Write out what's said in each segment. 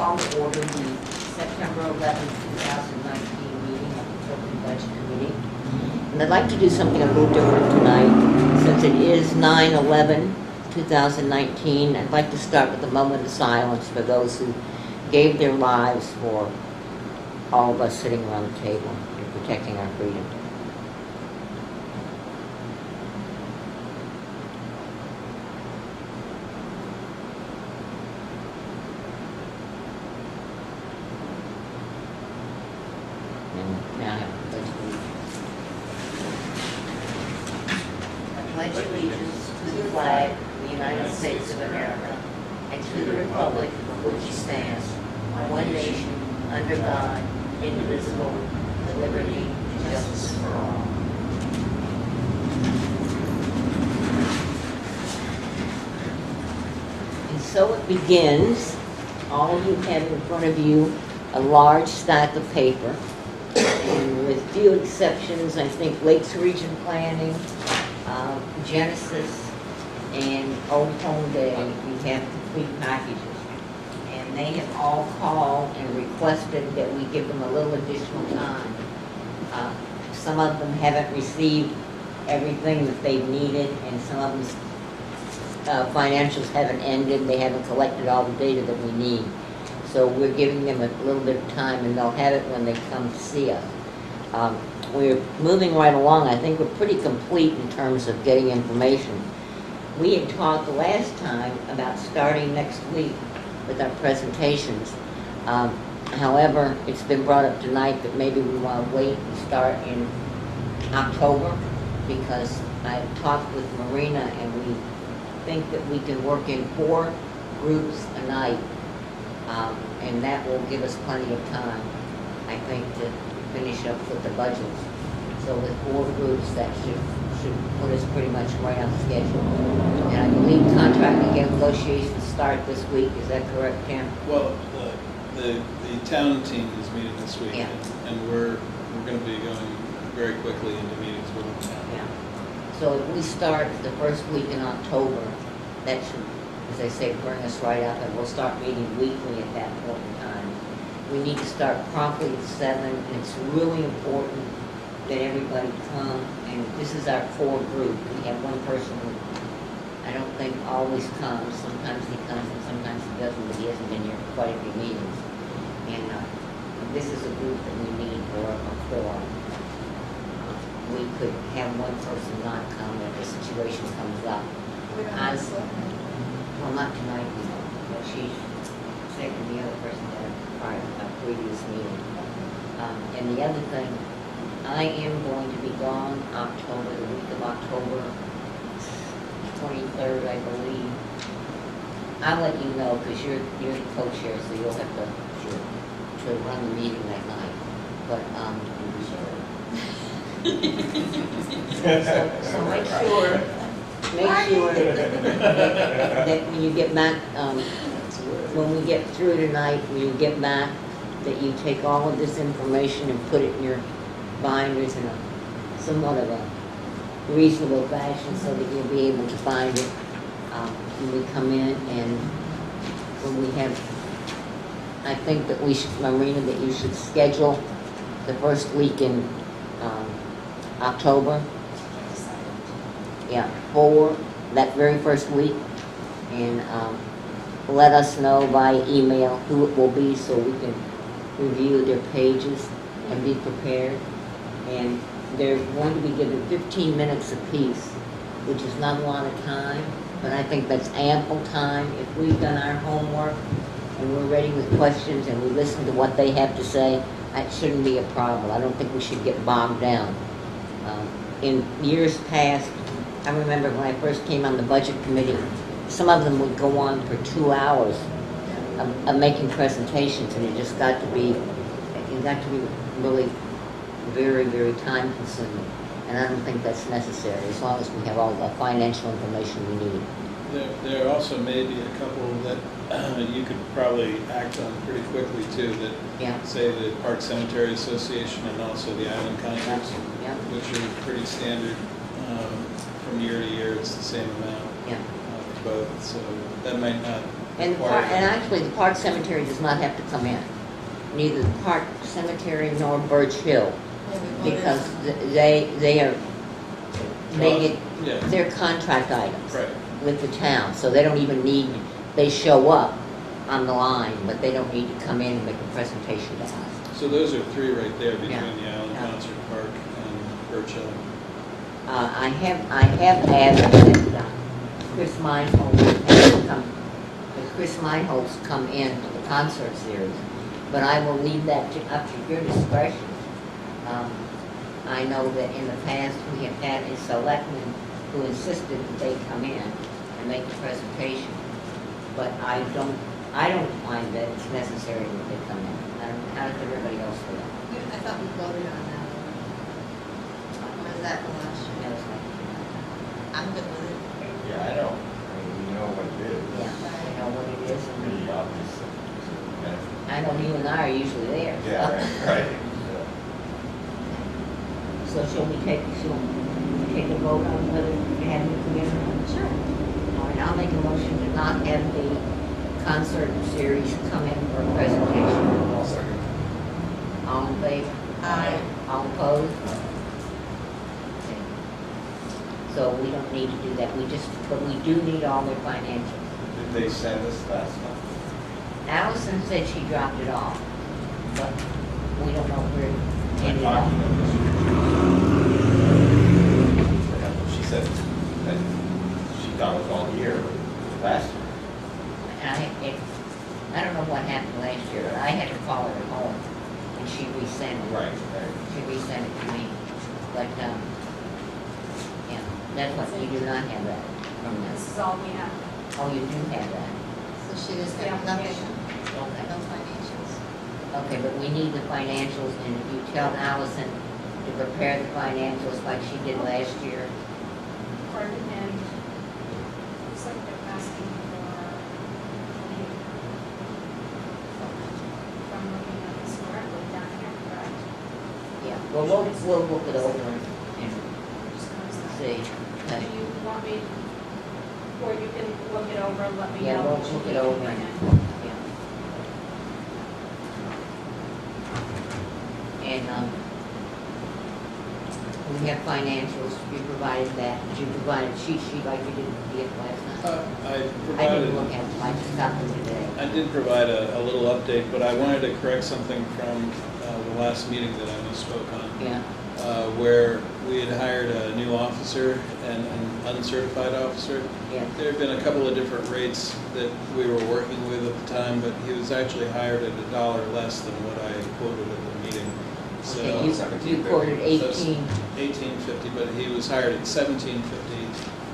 call to order the September 11th, 2019 meeting of the Tilton Budget Committee. And I'd like to do something a little different tonight. Since it is 9/11/2019, I'd like to start with a moment of silence for those who gave their lives for all of us sitting around the table and protecting our freedom. And now I have to pledge allegiance. I pledge allegiance to the flag of the United States of America and to the republic for which it stands, one nation, under God, indivisible, with liberty and justice for all. And so it begins. All of you have in front of you a large stack of paper. And with few exceptions, I think Lakes Region Planning, Genesis, and Old Home Day, we have complete packages. And they have all called and requested that we give them a little additional time. Some of them haven't received everything that they've needed, and some of them financials haven't ended. They haven't collected all the data that we need. So we're giving them a little bit of time, and they'll have it when they come to see us. We're moving right along. I think we're pretty complete in terms of getting information. We had talked the last time about starting next week with our presentations. However, it's been brought up tonight that maybe we want to wait and start in October, because I've talked with Marina and we think that we can work in 4 groups a night. And that will give us plenty of time, I think, to finish up with the budgets. So with 4 groups, that should put us pretty much right on schedule. And I believe contract negotiations start this week. Is that correct, Tim? Well, the town team is meeting this week, Yeah. and we're going to be going very quickly into meetings with them. Yeah. So if we start the first week in October, that should, as I say, bring us right up, and we'll start meeting weekly at that point in time. We need to start promptly at 7, and it's really important that everybody come, and this is our core group. We have one person who I don't think always comes. Sometimes he comes and sometimes he doesn't, but he hasn't been here for quite a few meetings. And this is a group that we need for a forum. We could have one person not come if the situation comes up. We don't have to Well, not tonight, but she's sick, and the other person had a previous meeting. And the other thing, I am going to be gone October, the week of October 23rd, I believe. I'll let you know, because you're the co-chair, so you'll have to run the meeting that night. But, so make sure that when you get back, when we get through tonight, when you get back, that you take all of this information and put it in your binders in a somewhat of a reasonable fashion, so that you'll be able to find it when we come in. And when we have, I think that we should, Marina, that you should schedule the first week in October. Yeah, for that very first week, and let us know by email who it will be, so we can review their pages and be prepared. And they're going to be given 15 minutes apiece, which is not a lot of time, but I think that's ample time. If we've done our homework and we're ready with questions and we listen to what they have to say, that shouldn't be a problem. I don't think we should get bogged down. In years past, I remember when I first came on the budget committee, some of them would go on for 2 hours of making presentations, and it got to be really very, very time consuming. And I don't think that's necessary, as long as we have all the financial information we need. There also may be a couple that you could probably act on pretty quickly too, that say the Park Cemetery Association and also the Island Conference, which are pretty standard from year to year. It's the same amount for both, so that might not And actually, the Park Cemetery does not have to come in. Neither the Park Cemetery nor Birch Hill, because they are, they're contract items Right. with the town, so they don't even need, they show up on the line, but they don't need to come in and make a presentation to us. So those are three right there between Yeah. the Island Yeah. Concert Park and Birch Hill. I have added that Chris Meinholz has come, that Chris Meinholz come in for the concert series, but I will leave that up to your discretion. I know that in the past, we have had a selectman who insisted that they come in and make the presentation, but I don't find that it's necessary that they come in. How does everybody else feel? I thought we voted on that one. Or was that the last year? That was like, I'm good with it. Yeah, I know. I mean, we know what it is. yeah, I know what it is. It's pretty obvious. I know you and I are usually there. Yeah, right. So shall we take a vote on whether to have you come in or not? Sure. All right, I'll make a motion to not have the concert series come in for a presentation. I'll second. All in favor? Aye. All opposed? Okay. So we don't need to do that, but we do need all their financials. Did they send us last month? Allison said she dropped it off, but we don't know where it ended I'm up. talking of this year. She said that she thought it was all year last year. And I don't know what happened last year, but I had to call her at home, and she resent it. Right. She resent it to me, but, yeah, that's what, you do not have that from This this. is all we have. Oh, you do have that, So she just got Yeah. nothing, okay. no financials. Okay, but we need the financials, and if you tell Allison to prepare the financials like she did last year, Pardon, and looks like they're asking for, from looking at this correctly down here, correct? yeah, well, we'll look it over and Just notice that. see. Do Okay. you want me, or you can look it over and let me Yeah, know? we'll what you look it need over to and, bring in? yeah. And, we have financials, you provided that, did you provide a cheat sheet like you did with the last night? I I didn't provided, look at them, I just got them today. I did provide a little update, but I wanted to correct something from the last meeting that I misspoke on. Yeah, Where we had hired a new officer and an uncertified officer. yeah, There had been a couple of different rates that we were working with at the time, but he was actually hired at $1 less than what I quoted at the meeting. So okay, you quoted 18, 1850, but he was hired at 1750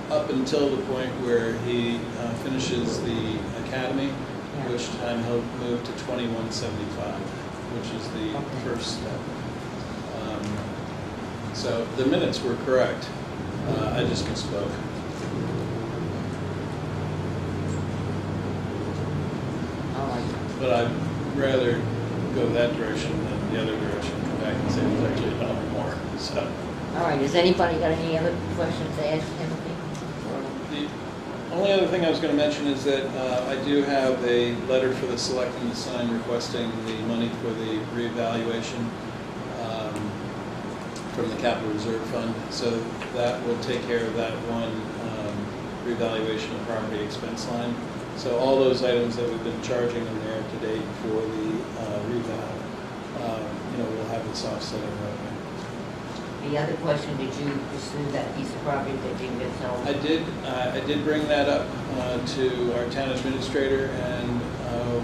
up until the point where he finishes the academy, Yeah. which time he'll move to 2175, which is the Okay. first step. So the minutes were correct. I just misspoke. all right. But I'd rather go that direction than the other direction, come back and say it's actually $1 more, so. All right, has anybody got any other questions to ask Timothy? The only other thing I was going to mention is that I do have a letter for the selectmen to sign requesting the money for the reevaluation from the capital reserve fund. So that will take care of that one reevaluation of property expense line. So all those items that we've been charging, and they're up to date for the reval, we'll have this offsetting revenue. The other question, did you pursue that piece of property that didn't get sold? I did bring that up to our town administrator, and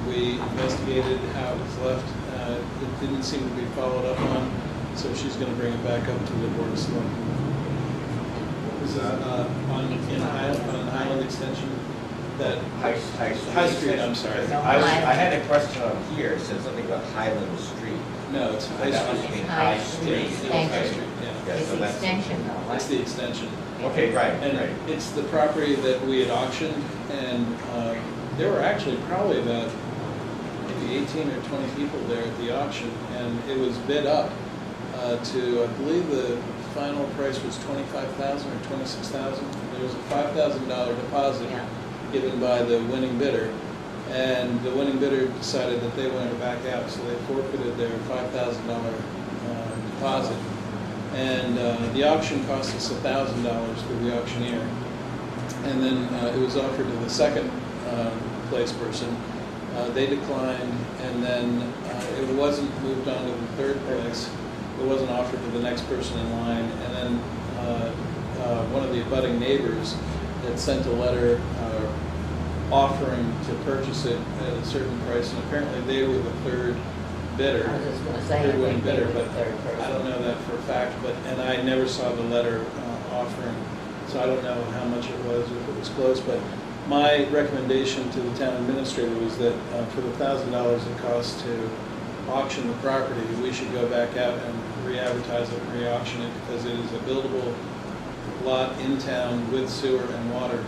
we investigated how it was left. It didn't seem to be followed up on, so she's going to bring it back up to the board of selectmen. Is that On Highland Extension, that High Street, I'm sorry. No. I had a question on here, it said something about Highland Street. No, it's High That must Street. mean It's High High Street. Street. High Thank you. Street, yeah. Yeah, It's so the that's- extension though, right? That's the extension. Okay, right, And right. it's the property that we had auctioned, and there were actually probably about maybe 18 or 20 people there at the auction, and it was bid up to, I believe the final price was $25,000 or $26,000. There was a $5,000 deposit Yeah. given by the winning bidder, And the winning bidder decided that they wanted to back out, so they forfeited their $5,000 deposit. And the auction cost us $1,000 for the auctioneer. And then it was offered to the second place person. They declined, and then it wasn't moved on to the third place. It wasn't offered to the next person in line. And then one of the abutting neighbors had sent a letter offering to purchase it at a certain price, and apparently they were the third bidder. I was just gonna say, I Third winning think they bidder, were the but third person. I don't know that for a fact, and I never saw the letter offering, so I don't know how much it was, if it was close, but my recommendation to the town administrator was that for the $1,000 it costs to auction the property, we should go back out and re-advertise it and re-auction it, because it is a buildable lot in town with sewer and water.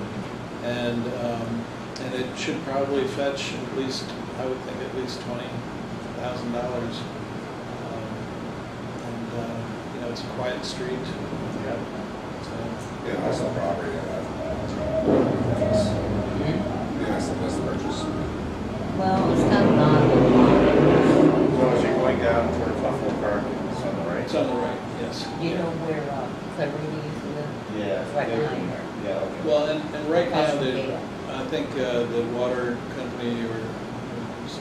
And it should probably fetch at least, I would think, at least $20,000. You know, it's a quiet street. Yeah. So, Yeah, that's the property. Yeah, that's the best purchase. Well, it's kind of non. So as you're going down toward Buffalo Park, it's on the right? it's on the right, yes. Do you know where Clarity used to live? Yeah. It's right behind her. Yeah, okay. Well, and right Across now, from Gator. I think the water company or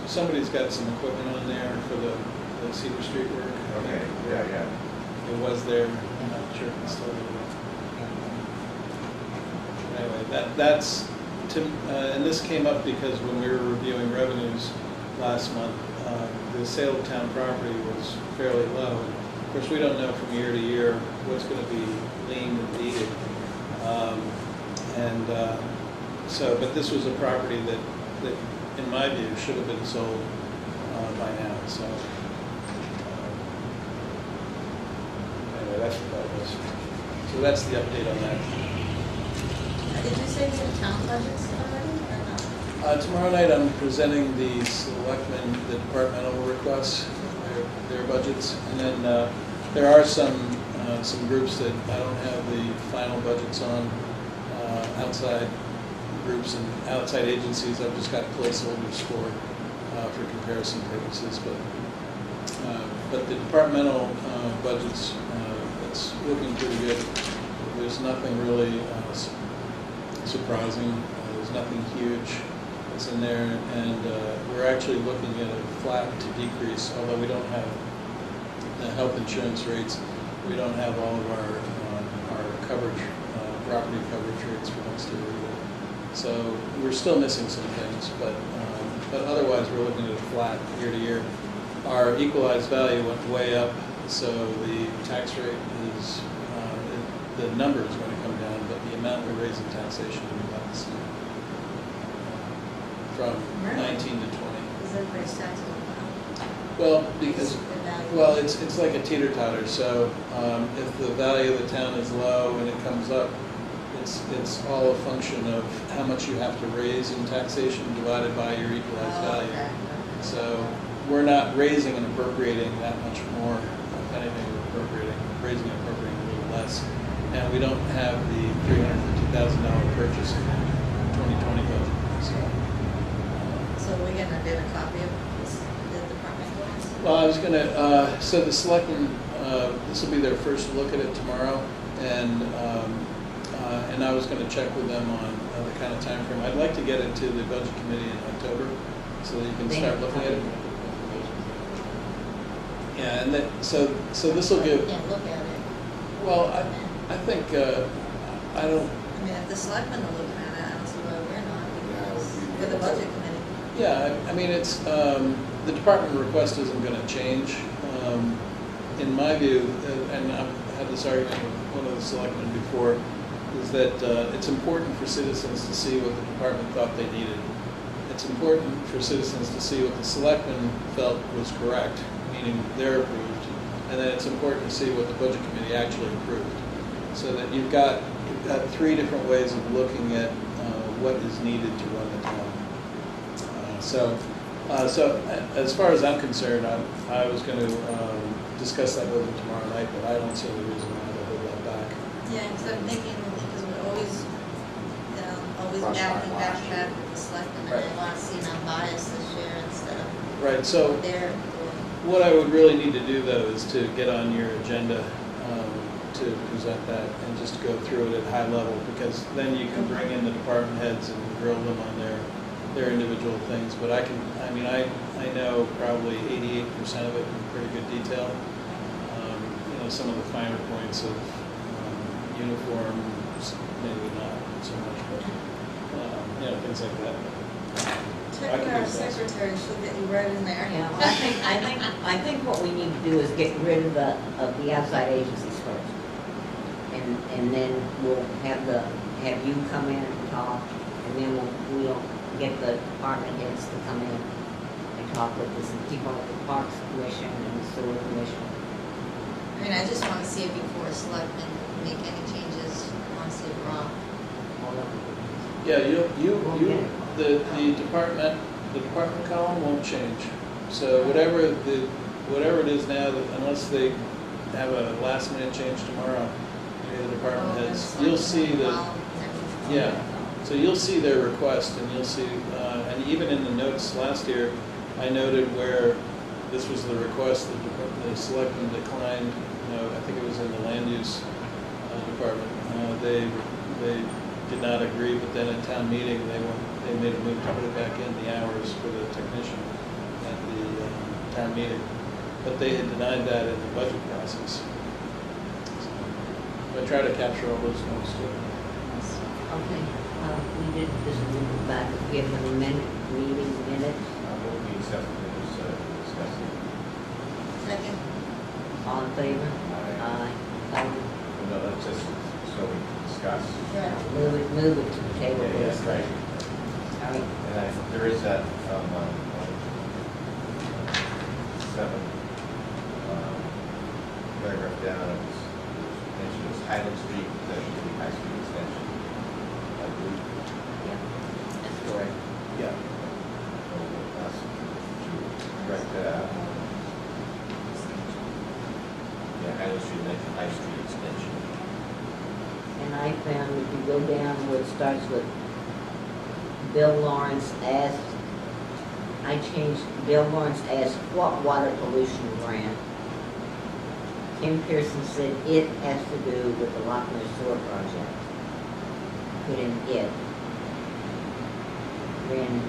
somebody's got some equipment on there for the Cedar Street work. I Okay, think. yeah, yeah. It was there, I'm not sure if it's still there. Anyway, that's, and this came up because when we were reviewing revenues last month, the sale of town property was fairly low. Of course, we don't know from year to year what's going to be leaned and deeded. So, but this was a property that, in my view, should have been sold by now, so. Anyway, that's what that was. So that's the update on that. Did you say the town budgets already or not? Tomorrow night, I'm presenting the selectmen, the departmental requests, their budgets, and then there are some groups that I don't have the final budgets on, outside groups and outside agencies. I've just got placeholders for comparison purposes, but the departmental budgets, it's looking pretty good. There's nothing really surprising. There's nothing huge that's in there, and we're actually looking at a flat to decrease, although we don't have the health insurance rates. We don't have all of our coverage, property coverage rates for next year either. So we're still missing some things, but otherwise we're looking at a flat year to year. Our equalized value went way up, so the tax rate is, the number is going to come down, but the amount we're raising taxation will be about the same. From Really? 19 to 20. Is that very taxable? Well, because, The value. well, it's like a teeter-totter, so if the value of the town is low and it comes up, it's all a function of how much you have to raise in taxation divided by your equalized Oh, value. okay. So we're not raising and appropriating that much more. If anything, we're raising and appropriating a little less. And we don't have the $350,000 purchase in the 2020 budget. So we're gonna get a copy of this, the department reports? Well, I was gonna, so the selectmen, this will be their first look at it tomorrow, and I was gonna check with them on the kind of time frame. I'd like to get it to the budget committee in October, so that you can They start have looking at it. recommendations. Yeah, and that, so this will give, Can't look at it. well, I think, I don't, I mean, if the selectmen are looking at it, I don't see why we're not, because we're the budget committee. yeah, I mean, it's, the department request isn't gonna change. In my view, and I've had this argument with one of the selectmen before, is that it's important for citizens to see what the department thought they needed. It's important for citizens to see what the selectmen felt was correct, meaning they're approved, and then it's important to see what the budget committee actually approved. So that you've got three different ways of looking at what is needed to run the town. So as far as I'm concerned, I was going to discuss that with them tomorrow night, but I don't see any reason why to hold that back. Yeah, because I'm thinking, because we're always, always Cross backing line back last with the selectmen, and Right. I want to see them Right, so They're, what I would really need to do though is to get on your agenda to present that and just go through it at high level, because then you can bring in the department heads and grill them on their individual things. But I know probably 88% of it in pretty good detail. Some of the finer points of uniforms, maybe not so much, but things like that. check I with can our do that. secretary, she'll get you right in there. Yeah, well, I think what we need to do is get rid of the outside agencies first. And then we'll have you come in and talk, and then we'll get the department heads to come in and talk with us, and people at the Parks Commission and the Sewer Commission. I mean, I just wanna see it before selectmen make any changes, I wanna see it raw. All of Yeah, Okay. the department column won't change. So whatever it is now, unless they have a last minute change tomorrow, any of the department Oh, heads, then you'll see selectmen the, involved and everything. yeah. So you'll see their request, and you'll see, and even in the notes last year, I noted where this was the request that the selectmen declined. I think it was in the land use department. They did not agree, but then at town meeting, they made a move to put it back in the hours for the technician at the town meeting. But they had denied that in the budget process. So I try to capture all those notes too. Okay, we did this a little back, we have an amendment, meeting minutes, What we accept is discussing. Second, all in favor? Aye. Aye. No, that's just so we can discuss. yeah. Move it to the table. Yeah, that's right. All right, And there is that, 7, paragraph down, it's mentioned as Highland Street, that should be High Street extension. I believe. yeah, that's correct. Yeah. So that's to correct that. Yeah, Highland Street, mentioned High Street extension. And I found if you go down where it starts with Bill Lawrence asked, I changed Bill Lawrence asked what water pollution grant? Kim Pearson said it has to do with the Lochner Sewer project. Put in it. Then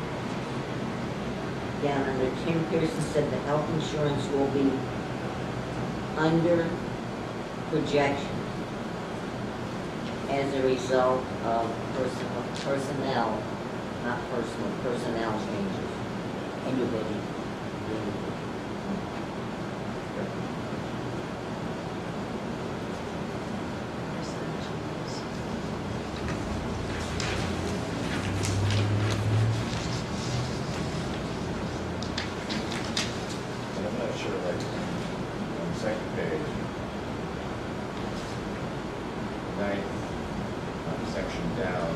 down under Kim Pearson said the health insurance will be under projection as a result of personnel, not personal, personnel changes. Under budget. And I'm not sure, like, on the second page, ninth, section down,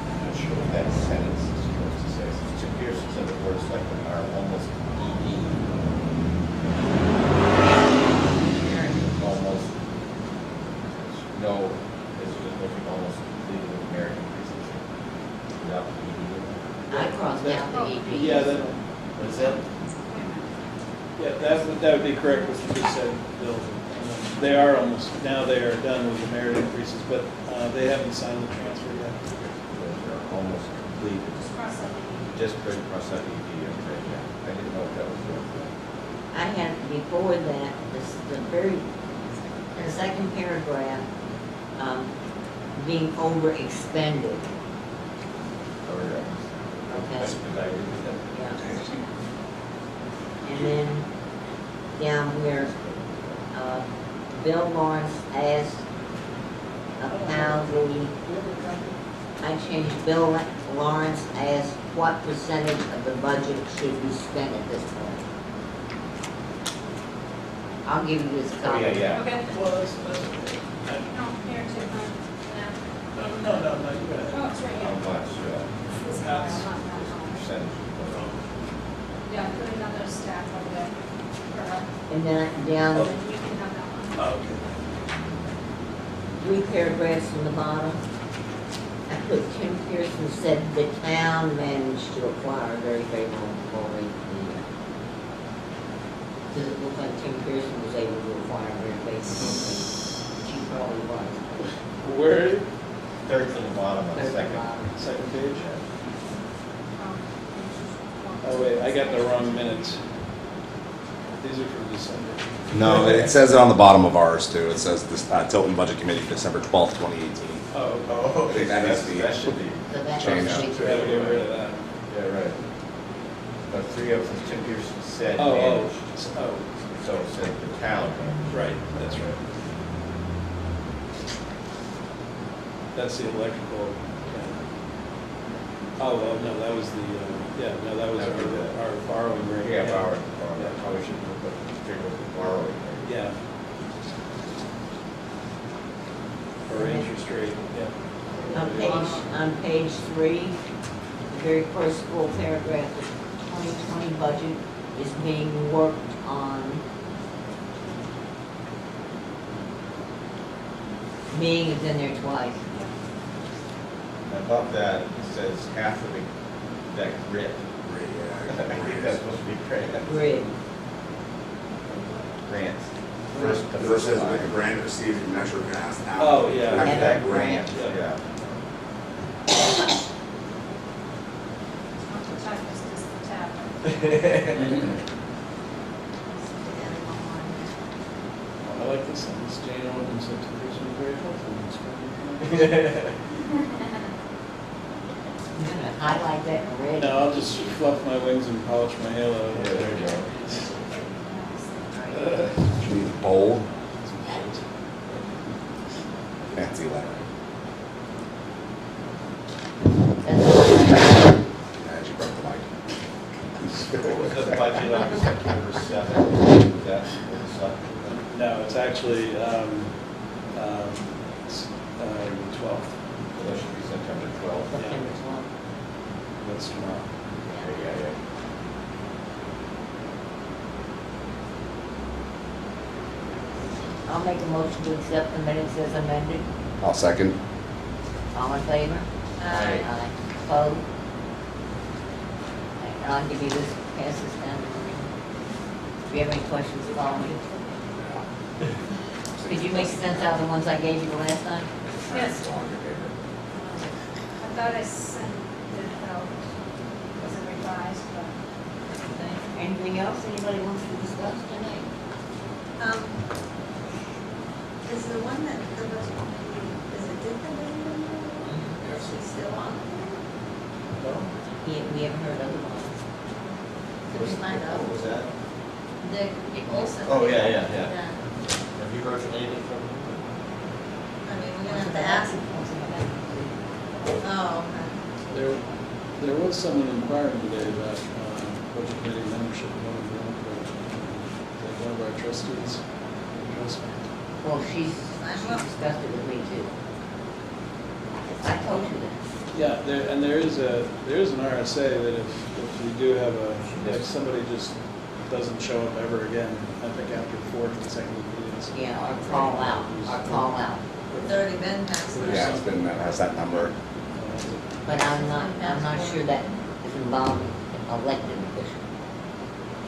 I'm not sure what that sentence is supposed to say. It appears that the words like are almost ED. Almost, no, it's just looking almost completely with merit increases. Without the ED. I crossed out the EP. Yeah, that, What is that? yeah, that would be correct what you just said, Bill. They are almost, now they are done with the merit increases, but they haven't signed the transfer yet. They're almost complete. Just cross out the E. Just cross out the ED, okay, yeah. I didn't know if that was the. I had, before that, the second paragraph, being overexpended, Oh, yeah. okay? That's because I agree with that. Yeah. And then down where, Bill Lawrence asked how I changed Bill Lawrence asked what percentage of the budget should be spent at this point. I'll give you this Oh, copy. yeah. Okay. Well, that's okay. No, here too, No, you got it. Oh, it's right How here. much, This is That's- not that long. percentage? Yeah, put another stack over there for her. And then down You can have that one. Oh, okay. 3 paragraphs from the bottom. put Tim Pearson said the town managed to acquire a very favorable rate for the year. Does it look like Tim Pearson was able to acquire a very favorable rate? Which he probably was. Where, Third from the bottom on the Third from second. bottom. second page? Um, Oh, wait, I got the wrong minutes. These are from December. No, it says it on the bottom of ours too. It says this Tilton Budget Committee, December 12th, 2018. Oh, Oh, I think that needs to be- that should be, So that Change. actually- so I gotta get rid of that. yeah, right. But three of them, Tim Pearson said Oh, managed, oh, so it said the town managed. right, that's right. That's the electrical. Oh, well, no, that was the, yeah, no, that was That would be the- our borrowing rate. Yeah, borrowing, that probably should put the figure of the borrowing rate. Yeah. Or interest rate, yeah. On page 3, the very first full paragraph, the 2020 budget is being worked on. Being is in there twice. Above that, it says half of the, that grid. I think that's supposed to be grant. Grid. Grants. The first says like a grant received from Metro Gas. Oh, yeah. After And that a grant. Yeah. It's not the type, it's just the tab. I like this sentence. Jane Owens said to Pearson was very helpful in spending I'm gonna highlight that in red. No, I'll just fluff my wings and polish my halo. Yeah, there you go. You need bold, fancy letter. And she broke the mic. What was the budget on September 7th? Was that what was up? No, it's actually, 12th. So that should be September 12th. September 12th. That's tomorrow. Yeah. I'll make a motion to accept the minutes as amended. I'll second. All in favor? Aye. Opposed? And I'll give you this, pass this down to Marie. Do you have any questions, follow me? Did you make sense out of the ones I gave you the last time? Yes. It's all on your paper. I thought I sent it out as a revised, but Anything else anybody wants to discuss tonight? Is the one that, is it different? Yes. Is she still on? We haven't heard otherwise. Could we find out? What was that? The Olsen. Oh, yeah. Yeah. Have you heard anything from him? I mean, we're gonna have to ask. Oh, There was someone inquiring today about budget committee membership. One of our trustees. Well, she discussed it with me too. I told you that. Yeah, there is an RSA that if you do have if somebody just doesn't show up ever again, I think after 4 consecutive meetings. Yeah, our call out. it's already been passed. Yeah, it's been, has that number. But I'm not sure that is involving elected officials.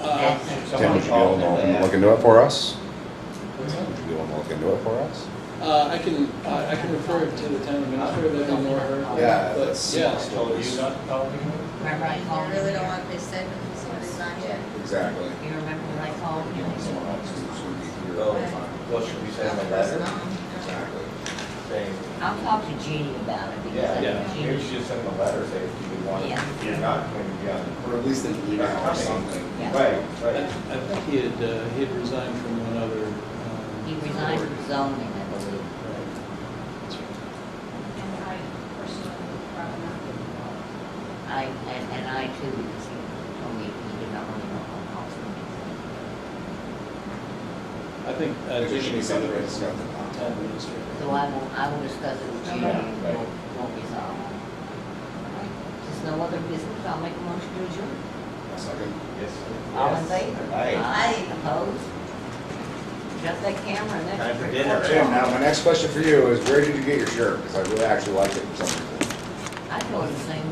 Tim, would you be able to look into it for us? Would you be able to look into it for us? I can refer it to the town administrator, that'd be more her. Yeah, But, that's- yeah. Told you not to call me? Remember I called You him? really don't want to be safe if somebody's not here. Exactly. You remember when I called him? Someone else who's gonna be here Oh, all the time. well, should we send him a letter Exactly. saying, I'll talk to Jeannie about it because I yeah, think maybe we Jeannie, should send him a letter, say if you want, Yeah. if you're not going to be on. Or at least an email or something. Yeah. Right, I think he had resigned from one other. he resigned from zoning, I believe. Right. That's right. and I personally brought it up. And I too, because he told me he did not want to know on calls. I think It should Jeannie be something Becker that's is got the town contact. administrator. So I will discuss it with Jeannie and Right. won't resolve. There's no other business, I'll make a motion to adjourn. Second. Yes. All in favor? Aye. Opposed? Got that camera and that. Time for dinner. Jim, now my next question for you is where did you get your shirt? Because I really actually like it for some reason. going the same